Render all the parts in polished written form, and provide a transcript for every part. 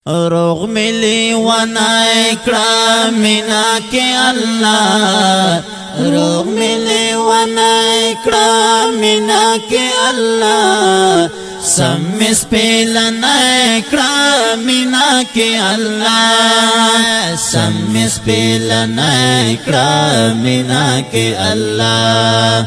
روغ ملی ونای کرا مینا کی اللہ روغ ملی ونای کرا مینا کی اللہ سمس پیلنای کرا مینا کی اللہ سمس پیلنای کرا مینا کی اللہ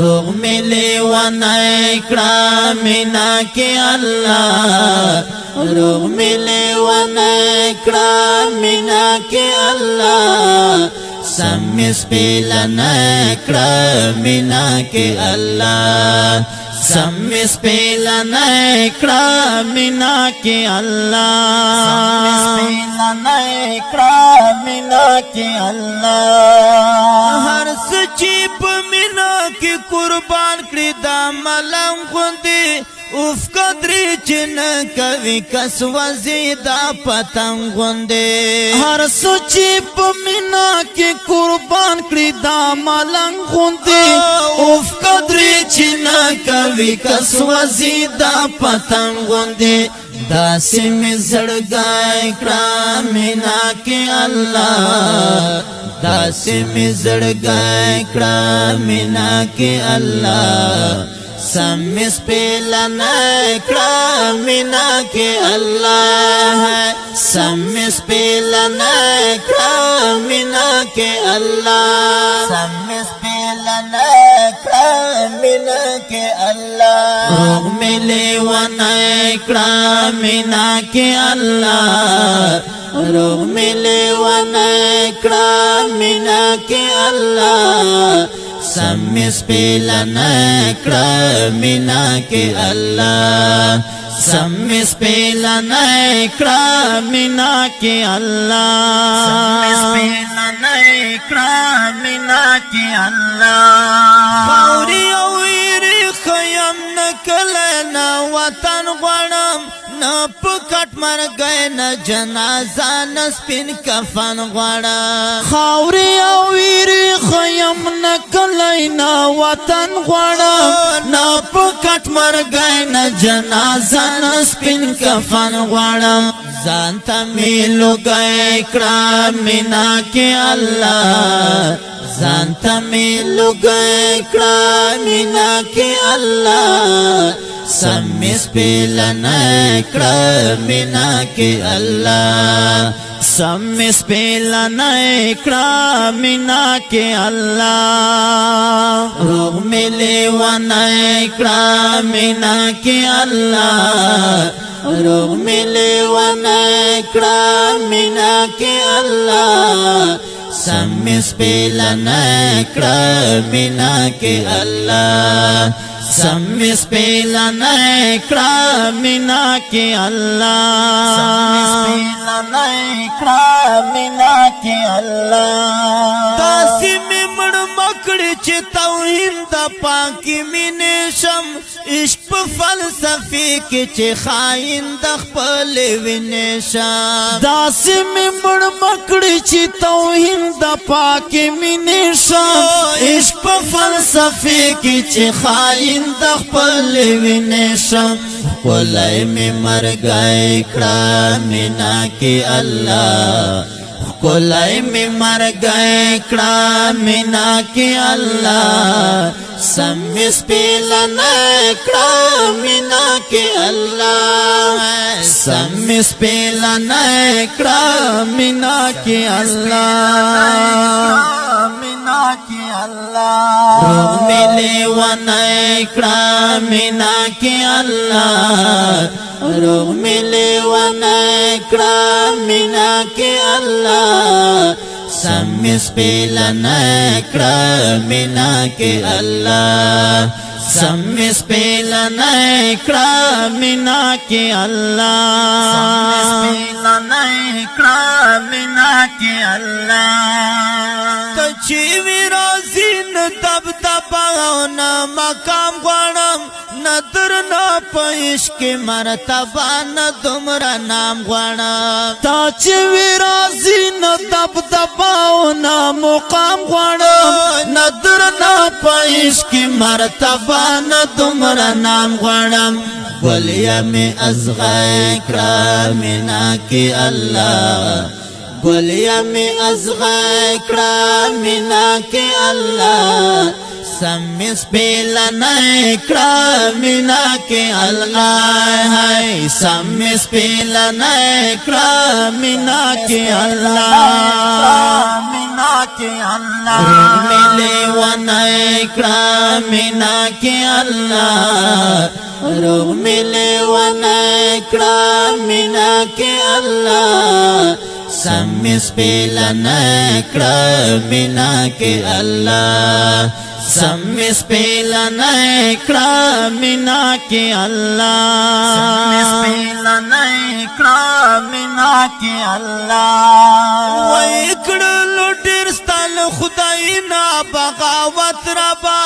روغ ملی ونای کرا مینا کی اللہ روغ ملی ونای کرا مینا کی اللہ سمس پیلنای کرا مینا کی اللہ سمس پیلنای کرا مینا کی اللہ سمس پیلنای کرا مینا کی اللہ ہر سچی پا مینا کی قربان کری دا ملنگ خوندی اوف قدری چن کوي کس وزیدا پتنگ غوندې هر سوچي په مینا کې قربان کړی دا ملنګ غوندې اوف قدری چن کوي کس وزیدا پتنگ غوندې داسې مې زړګی کړه مینا کې الله داسې مې زړګی کړه مینا کې الله سمس پیلنای کرا مینا کی اللہ سمس پیلنای کرا مینا کی اللہ سمس پیلنای کرا مینا کی اللہ روغ ملی ونای کرا مینا کی اللہ روغ ملی ونای کرا مینا کی اللہ سمس پیلنای کرا مینا کی اللہ سمس پیلنای کرا مینا کی اللہ سمس پیلنای کرا مینا کی اللہ خاوری اویری خیم نکلنا وطن غړم نه پکټ مر گئے نه جنازه نه سپین کفن غړم خاوري او ویری خیم نکلی نه وطن غړم نه پکټ مر گئے نه جنازه نه سپین کفن غړم ځان ته می لګی کړه مینا کې الله ځان ته می لګی کړه مینا کې الله سمس پیلنای کرا مینا کی اللہ سمس پیلنای کرا مینا کی اللہ روغ ملی ونای کرا مینا کی اللہ روغ ملی ونای کرا مینا کی اللہ سمس پیلنای کرا مینا کی اللہ سمس پیلنای کرا مینا کی اللہ سمس پیلنای کرا مینا کی اللہ داسی میں مڑ مکڑی چی توہین دا پاکی مینشم عشق فلسفی کی چی خائن دا خپل وینشم داسی میں مڑ مکڑی چی توہین دا پاکی مینشم عشق فلسفی کی چی خائن دخپل وینشم خلای می مرگای کرا مینا کی اللہ خلای می مرگای کرا مینا کی اللہ سمس پیلنای کرا مینا کی اللہ سمس پیلنای کرا مینا کی اللہ مینا کی اللہ روغ ملی ونای کرا مینا کی اللہ روغ ملی ونای کرا مینا کی اللہ سمس پیلنای کرا مینا کی اللہ سمس پیلنای کرا مینا کی اللہ سمس پیلنای کرا مینا کی اللہ کچی ویرازین دب دب تباونا مقام غوانم ندرنا پیش کی مرتبہ ندمرا نام غوانم تا چوی رازی ندب دباونا مقام غوانم ندرنا پیش کی مرتبہ ندمرا نام غوانم گلیا میں ازغائی کرامنا کی اللہ گلیا میں ازغائی کرامنا کی اللہ سمیس پیلنا کرامنا کی اللہ ہے سمیس پیلنا کرامنا کی اللہ کرامنا کی اللہ ملے ونہ کرامنا کی اللہ روح ملے ونہ کرامنا کی اللہ سمیس پیلنا کرامنا کی اللہ سمیس پیلنا کرامنا کی اللہ سمیس پیلنا کرامنا کی اللہ ویکڑلو ډیر ستل خدای نا بغاوت ربا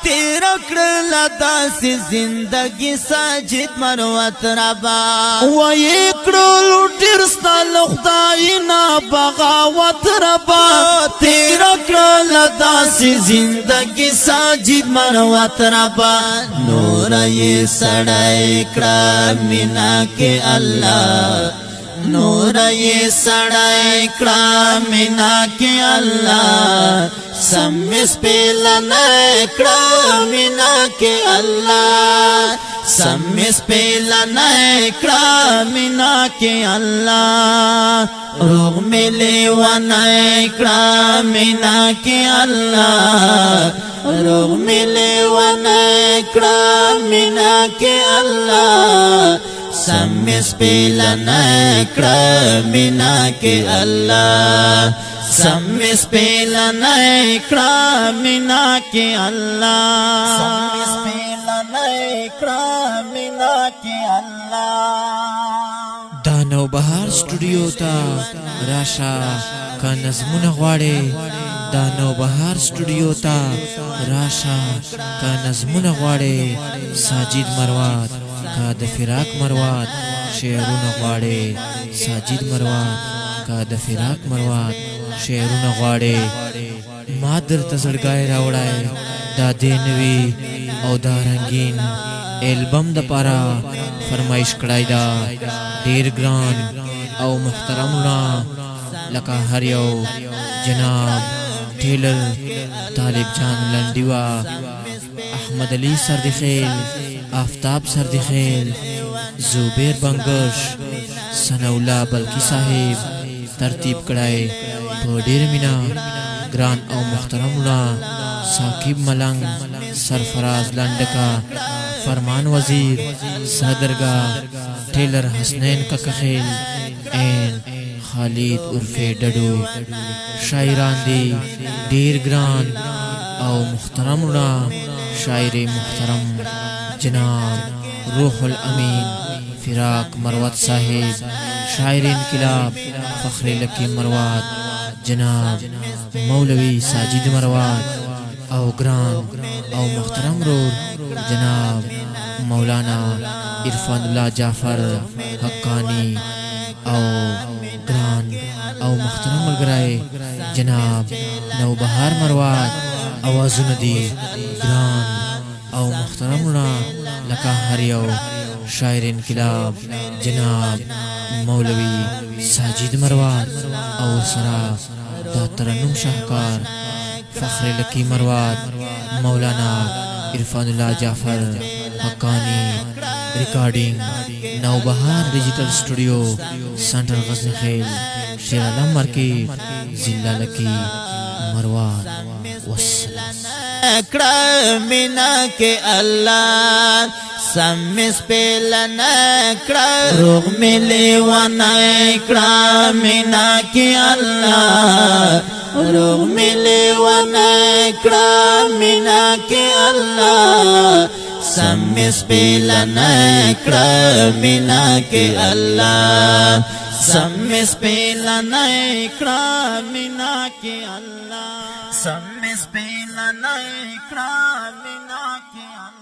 تیرا کړل داسې زندگی ساجد مروت ربا ویکړلو ډیر ستل خدای نا بغاوت ربا تیرا کړل داسې زندگی ساجد مروت ربا نور یې سړی کړه مینا کې الله نور یہ سڑائی کرامنا کی اللہ سمیس پیلنا کرامنا کی اللہ سمیس پیلنا کرامنا کی اللہ روح ملے ونہ کرامنا کی اللہ روح ملے ونہ کرامنا کی اللہ سمیس پیلنا کرامنا کی اللہ سمیس پیلنا کرامنا کی اللہ سمیس پیلنا کرامنا کی اللہ دا نوبهار سټوډیو ته راشا کا نظمونه غواړي دا نوبهار سټوډیو ته راشا کا نظمونه غواړي ساجد مروات کا د فراق مروات شعرونه غواړي ساجد مروات کا د فراق مروات شعرونه غواړي ما درته زړګی راوړی دا دې نوي او دا رنګین البم د پاره فرمایش کړی دا ډیر ګران او محترم نا لکه هر یو جناب ټیلر طالب جان لنډیوا احمد علی سردخیل آفتاب سردخیل زبیر بنگش ثناءالله بلکی صاحب ترتیب کړای په ډیر مینا ګران او محترم نا ثاقب ملنگ سرفراز لنډکا فرمان وزیر صدرگاہ ٹیلر حسنین ککخیل این خالد عرفے ڈڈو شاعران دی دیر گران او محترم نا شاعر محترم جناب روح الامین فراق مروت صاحب شاعر انقلاب فخر لکی مروت جناب مولوی ساجد مروت او گران او محترم رور جناب مولانا عرفان اللہ جعفر حقانی او گران او محترم ملگرائے جناب نوبهار مروات آوازون دی گران او محترمنا لکا ہر یو شاعر انقلاب جناب مولوی ساجد مروات او سرا دا ترنم شاہکار فخر لکی مروات مولانا عرفان اللہ جعفر حقانی ریکارڈنگ نوبهار ڈیجیٹل اسٹوڈیو سنٹر غزن خیل شیر علم مارکیٹ ضلع لکی مروات والسلام کرامنا کے اللہ سمیس پیلنا روح ملے ونہ کرامنا کے اللہ روح ملے ونہ کرامنا کے اللہ سمیس پیلنا کرامنا کے اللہ سمیس پیلنا کرامنا کے اللہ مس پیلا نکړه مینا کې